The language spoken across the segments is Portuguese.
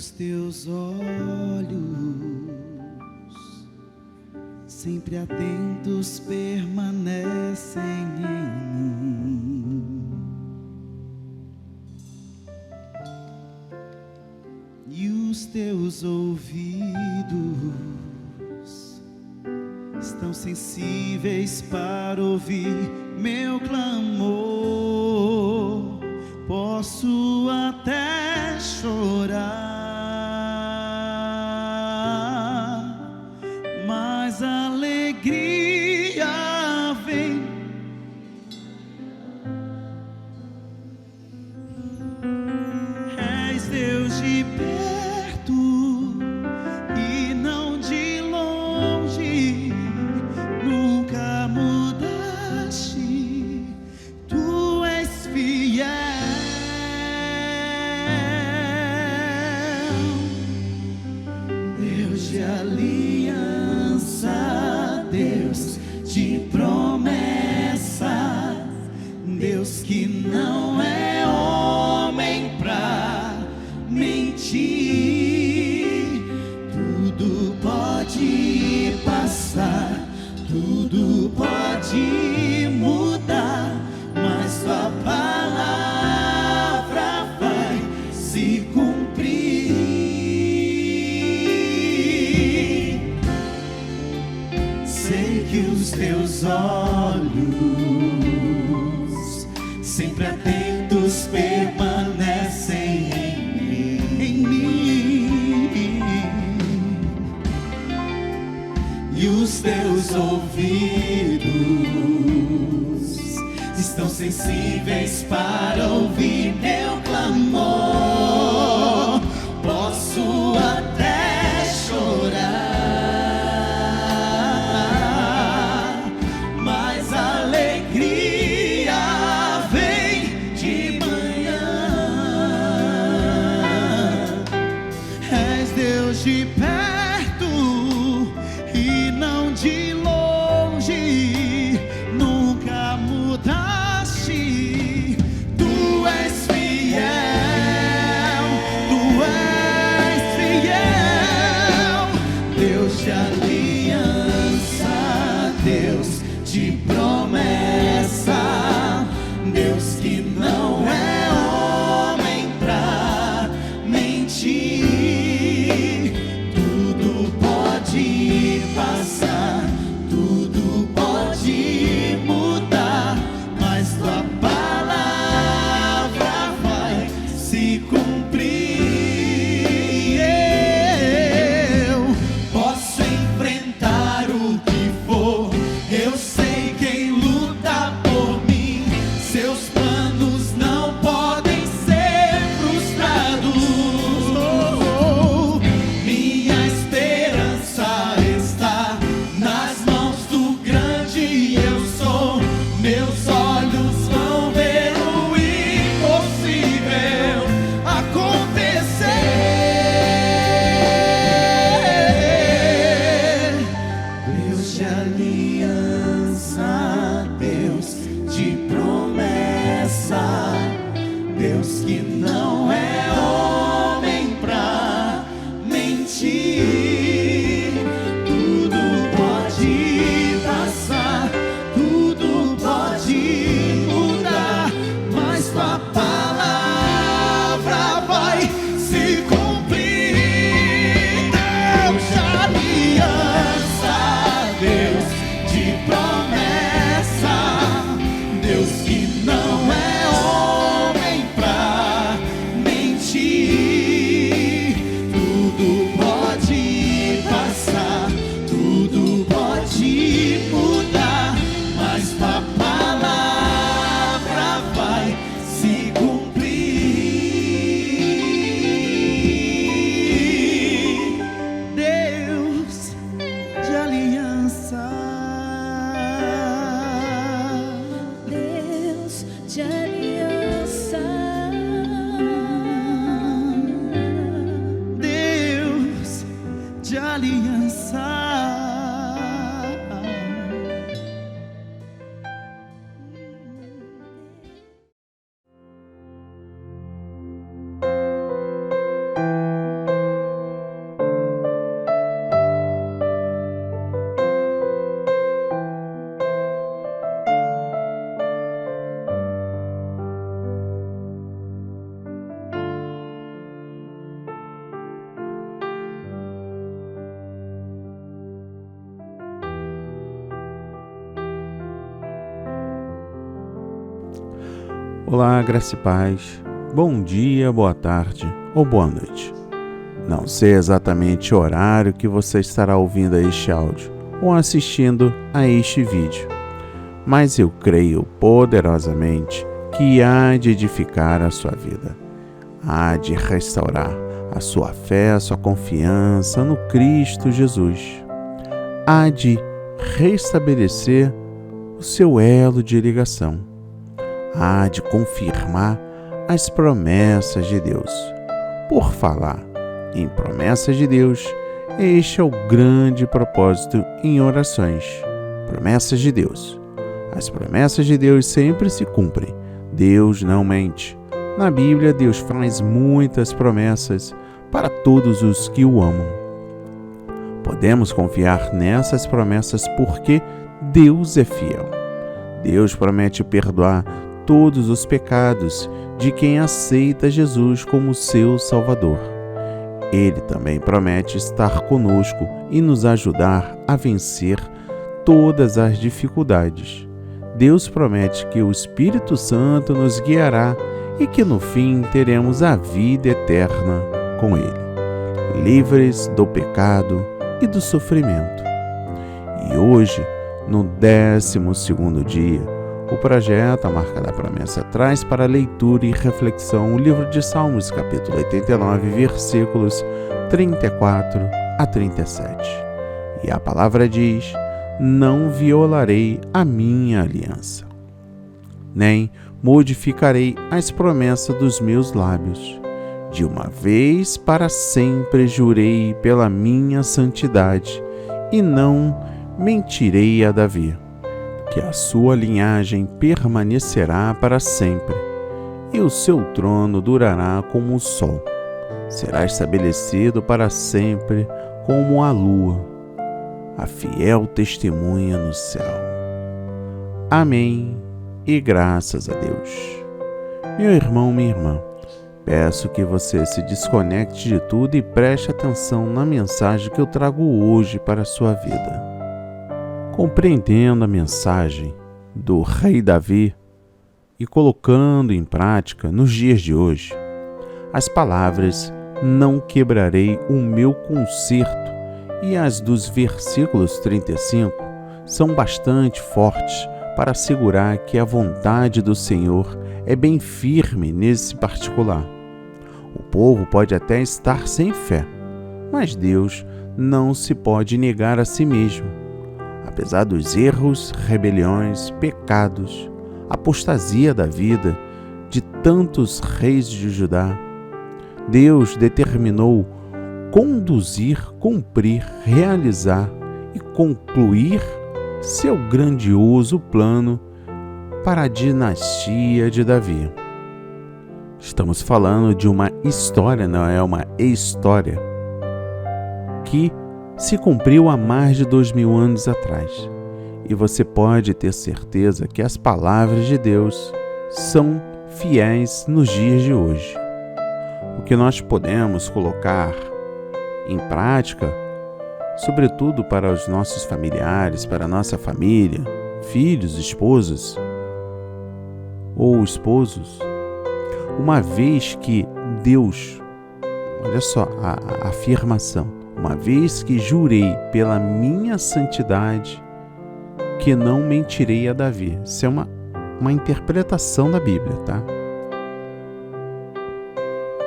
os teus olhos, sempre atentos, permanecem em mim, e os teus ouvidos estão sensíveis para ouvir meu clamor. Posso até chorar, mas a alegria vem. És Deus de perto e não de longe, nunca mudaste, tu és fiel. Deus de aliança, Deus de promessa, Deus que não é homem pra mentir. Tudo pode passar, tudo pode mudar, mas tua palavra vai se cumprir. Sei que os teus olhos, sempre atentos, permanecem em mim, e os teus ouvidos estão sensíveis para ouvir meu clamor. Posso até chorar, mas a alegria vem de manhã. És Deus de perto e não de longe, nunca mudaste, tu és fiel, tu és fiel. Deus de aliança, Deus de promessa, Deus que não é homem pra mentir. Tudo pode passar, tudo pode mudar, mas tua palavra vai se cumprir. Eu posso enfrentar o que for, eu sei quem luta por mim. Seus planos não podem ser frustrados. Minha esperança está nas mãos do grande eu sou. Meus olhos vão ver o impossível acontecer. Deus de aliança, Deus de promessa, Deus que não é homem pra mentir. Tudo pode passar, tudo pode mudar, mas tua palavra vai se cumprir. Deus de aliança, Deus Olá, graça e paz. Bom dia, boa tarde ou boa noite. Não sei exatamente o horário que você estará ouvindo este áudio ou assistindo a este vídeo, mas eu creio poderosamente que há de edificar a sua vida, há de restaurar a sua fé, a sua confiança no Cristo Jesus, há de restabelecer o seu elo de ligação, há de confirmar as promessas de Deus. Por falar em promessas de Deus, este é o grande propósito em orações. Promessas de Deus. As promessas de Deus sempre se cumprem. Deus não mente. Na Bíblia, Deus faz muitas promessas para todos os que o amam. Podemos confiar nessas promessas porque Deus é fiel. Deus promete perdoar todos os pecados de quem aceita Jesus como seu Salvador. Ele também promete estar conosco e nos ajudar a vencer todas as dificuldades. Deus promete que o Espírito Santo nos guiará e que no fim teremos a vida eterna com Ele, livres do pecado e do sofrimento. E hoje, no 12º dia, o projeto A Marca da Promessa traz para leitura e reflexão o livro de Salmos, capítulo 89, versículos 34 a 37. E a palavra diz: não violarei a minha aliança, nem modificarei as promessas dos meus lábios. De uma vez para sempre jurei pela minha santidade, e não mentirei a Davi, que a sua linhagem permanecerá para sempre, e o seu trono durará como o sol. Será estabelecido para sempre como a lua, a fiel testemunha no céu. Amém, e graças a Deus. Meu irmão, minha irmã, peço que você se desconecte de tudo e preste atenção na mensagem que eu trago hoje para a sua vida. Compreendendo a mensagem do rei Davi e colocando em prática nos dias de hoje, as palavras "não quebrarei o meu concerto" e as dos versículos 35 são bastante fortes para assegurar que a vontade do Senhor é bem firme nesse particular. O povo pode até estar sem fé, mas Deus não se pode negar a si mesmo. Apesar dos erros, rebeliões, pecados, apostasia da vida de tantos reis de Judá, Deus determinou conduzir, cumprir, realizar e concluir seu grandioso plano para a dinastia de Davi. Estamos falando de uma história, não é uma história, que se cumpriu há mais de 2000 anos atrás. E você pode ter certeza que as palavras de Deus são fiéis nos dias de hoje. O que nós podemos colocar em prática, sobretudo para os nossos familiares, para a nossa família, filhos, esposas ou esposos, uma vez que Deus, olha só a afirmação, uma vez que jurei pela minha santidade que não mentirei a Davi. Isso é uma interpretação da Bíblia, tá?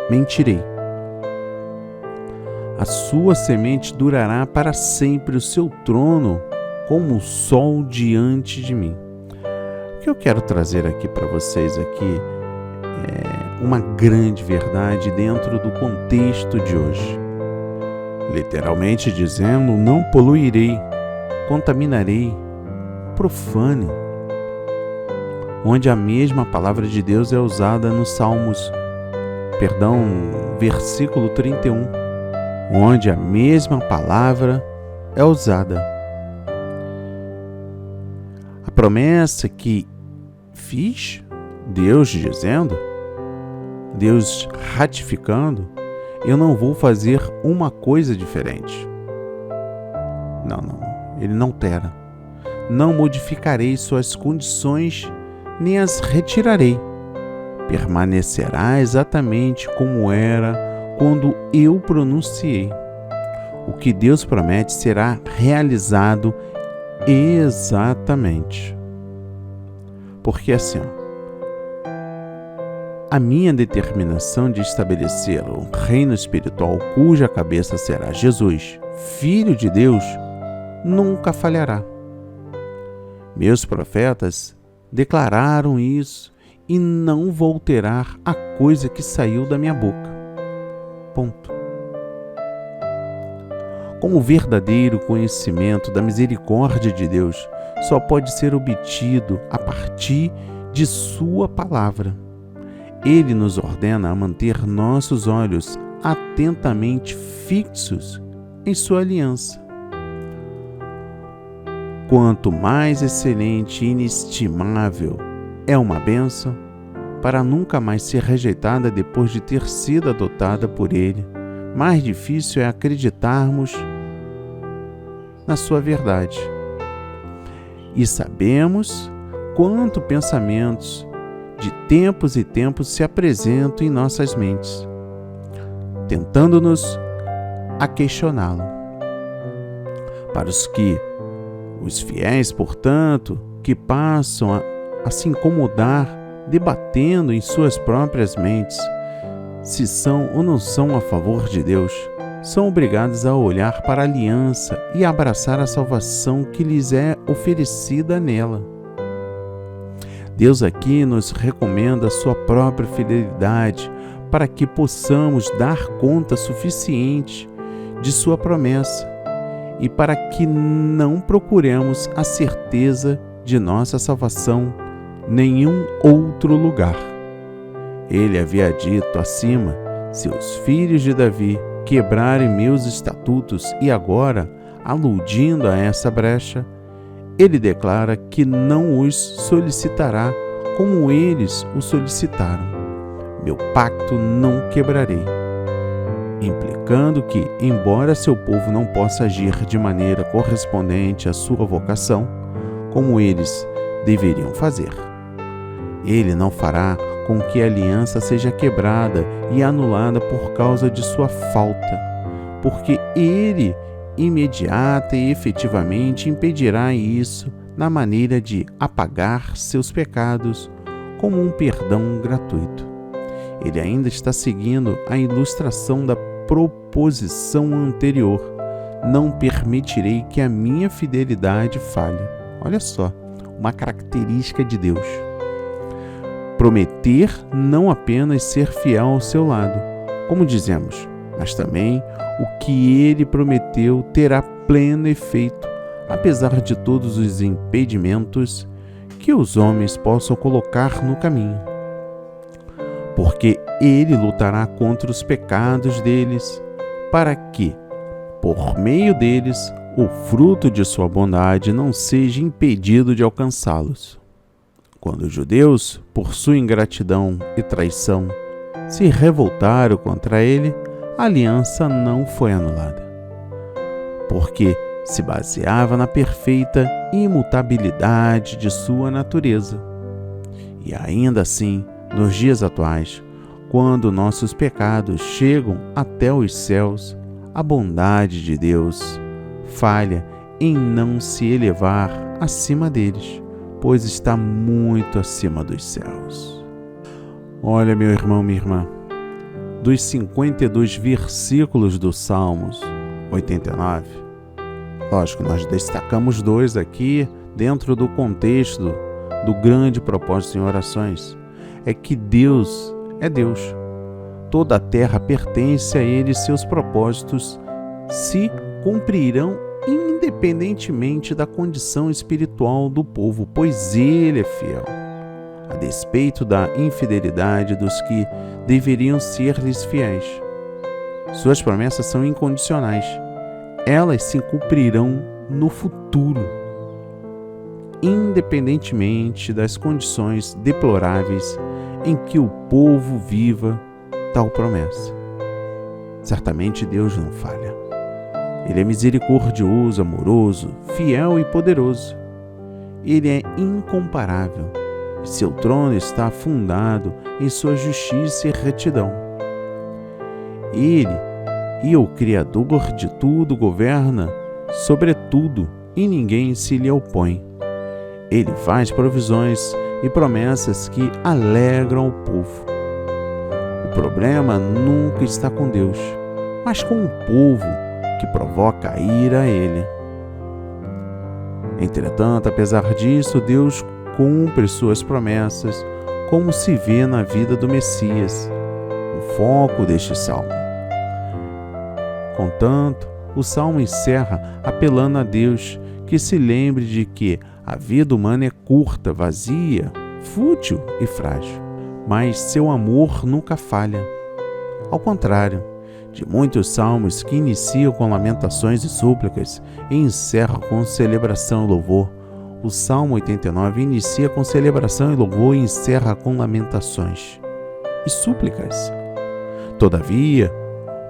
Mentirei. A sua semente durará para sempre, o seu trono como o sol diante de mim. O que eu quero trazer aqui para vocês aqui é uma grande verdade dentro do contexto de hoje. Literalmente dizendo, não poluirei, contaminarei, profane. Onde a mesma palavra de Deus é usada no versículo 31. Onde a mesma palavra é usada. A promessa que fiz, Deus dizendo, Deus ratificando, eu não vou fazer uma coisa diferente. Não. Ele não altera. Não modificarei suas condições, nem as retirarei. permanecerá exatamente como era quando eu pronunciei. O que Deus promete será realizado exatamente. Porque assim, a minha determinação de estabelecer um reino espiritual cuja cabeça será Jesus, Filho de Deus, nunca falhará. Meus profetas declararam isso e não vou alterar a coisa que saiu da minha boca. Ponto. Com o verdadeiro conhecimento da misericórdia de Deus, só pode ser obtido a partir de sua palavra. Ele nos ordena a manter nossos olhos atentamente fixos em sua aliança. Quanto mais excelente e inestimável é uma bênção, para nunca mais ser rejeitada depois de ter sido adotada por Ele, mais difícil é acreditarmos na sua verdade. E sabemos quanto pensamentos de tempos e tempos se apresentam em nossas mentes, tentando-nos a questioná-lo. Para os fiéis, portanto, que passam a se incomodar debatendo em suas próprias mentes se são ou não são a favor de Deus, são obrigados a olhar para a aliança e abraçar a salvação que lhes é oferecida nela. Deus aqui nos recomenda a sua própria fidelidade para que possamos dar conta suficiente de sua promessa e para que não procuremos a certeza de nossa salvação em nenhum outro lugar. Ele havia dito acima: se os filhos de Davi quebrarem meus estatutos, e agora, aludindo a essa brecha, ele declara que não os solicitará como eles o solicitaram. Meu pacto não quebrarei. Implicando que, embora seu povo não possa agir de maneira correspondente à sua vocação, como eles deveriam fazer, ele não fará com que a aliança seja quebrada e anulada por causa de sua falta, porque ele imediata e efetivamente impedirá isso na maneira de apagar seus pecados como um perdão gratuito. Ele ainda está seguindo a ilustração da proposição anterior: não permitirei que a minha fidelidade falhe. Olha só, uma característica de Deus. Prometer não apenas ser fiel ao seu lado, como dizemos, mas também o que ele prometeu terá pleno efeito, apesar de todos os impedimentos que os homens possam colocar no caminho. Porque ele lutará contra os pecados deles, para que, por meio deles, o fruto de sua bondade não seja impedido de alcançá-los. Quando os judeus, por sua ingratidão e traição, se revoltaram contra ele, a aliança não foi anulada, porque se baseava na perfeita imutabilidade de sua natureza. E ainda assim, nos dias atuais, quando nossos pecados chegam até os céus, a bondade de Deus falha em não se elevar acima deles, pois está muito acima dos céus. Olha, meu irmão, minha irmã, dos 52 versículos do Salmos 89, lógico, nós destacamos 2 aqui dentro do contexto do grande propósito em orações, é que Deus é Deus. Toda a terra pertence a Ele e seus propósitos se cumprirão independentemente da condição espiritual do povo, pois Ele é fiel, a despeito da infidelidade dos que deveriam ser-lhes fiéis. Suas promessas são incondicionais. Elas se cumprirão no futuro, independentemente das condições deploráveis em que o povo viva tal promessa. Certamente Deus não falha. Ele é misericordioso, amoroso, fiel e poderoso. Ele é incomparável. e seu trono está fundado em sua justiça e retidão. Ele e o Criador de tudo governa sobre tudo e ninguém se lhe opõe. Ele faz provisões e promessas que alegram o povo. O problema nunca está com Deus, mas com o povo que provoca a ira a ele. Entretanto, apesar disso, Deus cumpre suas promessas, como se vê na vida do Messias, o foco deste salmo. Contanto, o salmo encerra apelando a Deus que se lembre de que a vida humana é curta, vazia, fútil e frágil, mas seu amor nunca falha. Ao contrário de muitos salmos que iniciam com lamentações e súplicas e encerram com celebração e louvor, o Salmo 89 inicia com celebração e louvor e encerra com lamentações e súplicas. Todavia,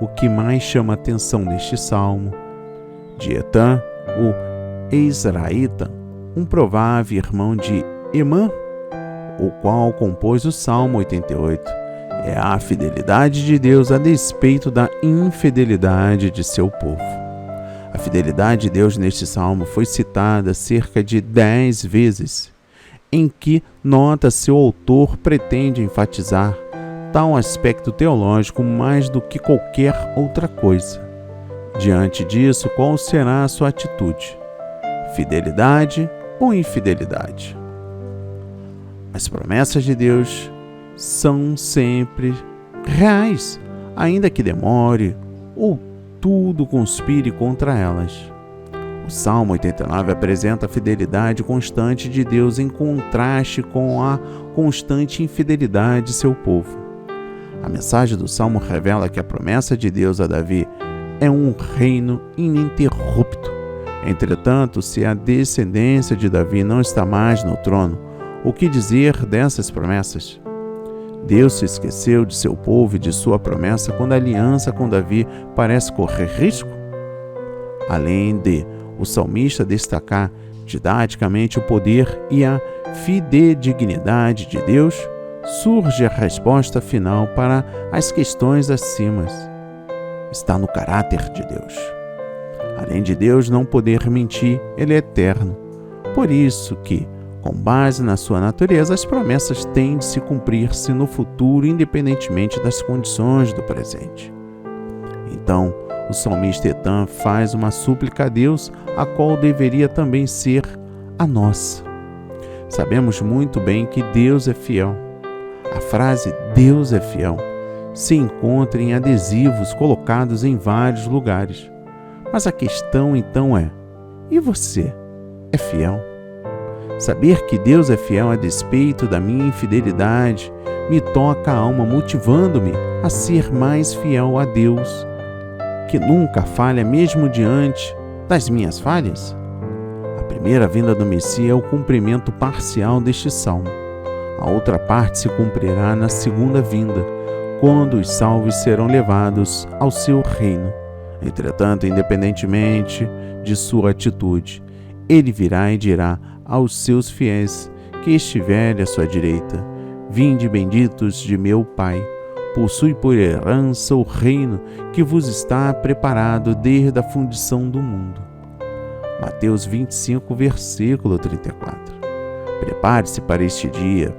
o que mais chama a atenção neste salmo, de Etã, o Ezraíta, um provável irmão de Emã, o qual compôs o Salmo 88, é a fidelidade de Deus a despeito da infidelidade de seu povo. A fidelidade de Deus neste salmo foi citada cerca de 10 vezes, em que nota seu autor pretende enfatizar tal aspecto teológico mais do que qualquer outra coisa. Diante disso, qual será a sua atitude? Fidelidade ou infidelidade? As promessas de Deus são sempre reais, ainda que demore ou tudo conspire contra elas. O Salmo 89 apresenta a fidelidade constante de Deus em contraste com a constante infidelidade de seu povo. A mensagem do Salmo revela que a promessa de Deus a Davi é um reino ininterrupto. Entretanto, se a descendência de Davi não está mais no trono, o que dizer dessas promessas? Deus se esqueceu de seu povo e de sua promessa quando a aliança com Davi parece correr risco? Além de o salmista destacar didaticamente o poder e a fidedignidade de Deus, surge a resposta final para as questões acima. Está no caráter de Deus. Além de Deus não poder mentir, Ele é eterno. Por isso que, com base na sua natureza, as promessas têm de se cumprir-se no futuro, independentemente das condições do presente. Então, o salmista Etã faz uma súplica a Deus, a qual deveria também ser a nossa. Sabemos muito bem que Deus é fiel. A frase Deus é fiel se encontra em adesivos colocados em vários lugares. Mas a questão então é: e você é fiel? Saber que Deus é fiel a despeito da minha infidelidade me toca a alma, motivando-me a ser mais fiel a Deus, que nunca falha mesmo diante das minhas falhas. A primeira vinda do Messias é o cumprimento parcial deste salmo. A outra parte se cumprirá na segunda vinda, quando os salvos serão levados ao seu reino. Entretanto, independentemente de sua atitude, ele virá e dirá aos seus fiéis que estiverem à sua direita: vinde benditos de meu Pai, possui por herança o reino que vos está preparado desde a fundação do mundo. Mateus 25, versículo 34. Prepare-se para este dia,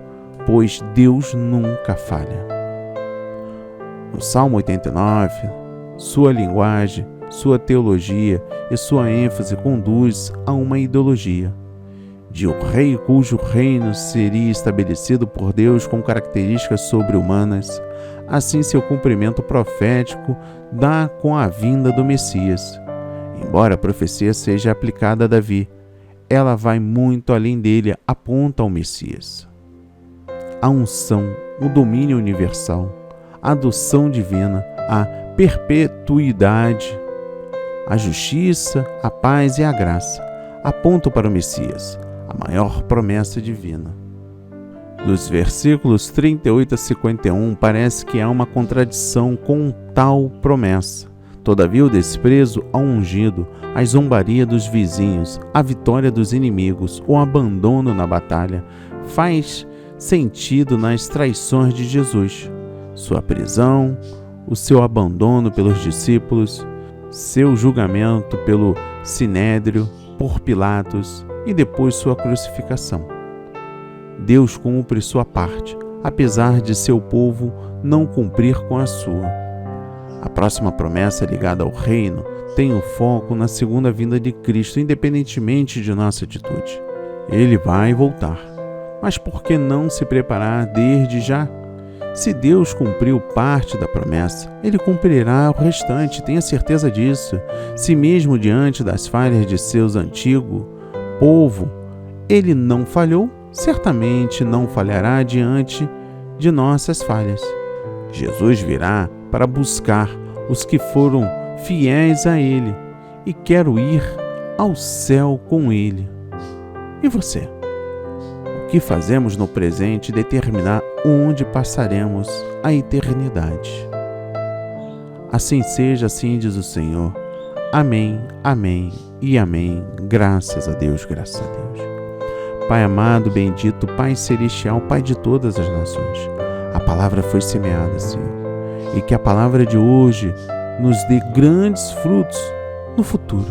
pois Deus nunca falha. No Salmo 89, sua linguagem, sua teologia e sua ênfase conduz a uma ideologia de um rei cujo reino seria estabelecido por Deus com características sobre-humanas. Assim, seu cumprimento profético dá com a vinda do Messias. Embora a profecia seja aplicada a Davi, ela vai muito além dele, aponta ao Messias. A unção, o domínio universal, a adoção divina, a perpetuidade, a justiça, a paz e a graça apontam para o Messias, a maior promessa divina. Dos versículos 38 a 51, parece que há uma contradição com tal promessa. Todavia, o desprezo ao ungido, a zombaria dos vizinhos, a vitória dos inimigos, o abandono na batalha, faz sentido nas traições de Jesus, sua prisão, o seu abandono pelos discípulos, seu julgamento pelo Sinédrio, por Pilatos e depois sua crucificação. Deus cumpre sua parte, apesar de seu povo não cumprir com a sua. A próxima promessa ligada ao reino tem o foco na segunda vinda de Cristo, independentemente de nossa atitude. Ele vai voltar, mas por que não se preparar desde já? Se Deus cumpriu parte da promessa, Ele cumprirá o restante, tenha certeza disso. Se mesmo diante das falhas de seus antigos povo, Ele não falhou, certamente não falhará diante de nossas falhas. Jesus virá para buscar os que foram fiéis a Ele e quero ir ao céu com Ele. E você? O que fazemos no presente determinar onde passaremos a eternidade. Assim seja, assim diz o Senhor. Amém, amém e amém. Graças a Deus, graças a Deus. Pai amado, bendito, Pai celestial, Pai de todas as nações, a palavra foi semeada, Senhor, e que a palavra de hoje nos dê grandes frutos no futuro.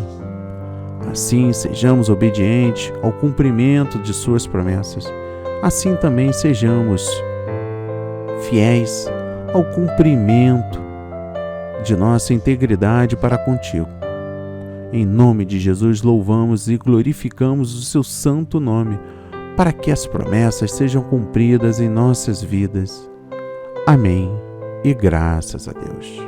Assim sejamos obedientes ao cumprimento de suas promessas. Assim também sejamos fiéis ao cumprimento de nossa integridade para contigo. Em nome de Jesus, louvamos e glorificamos o seu santo nome, para que as promessas sejam cumpridas em nossas vidas. Amém e graças a Deus.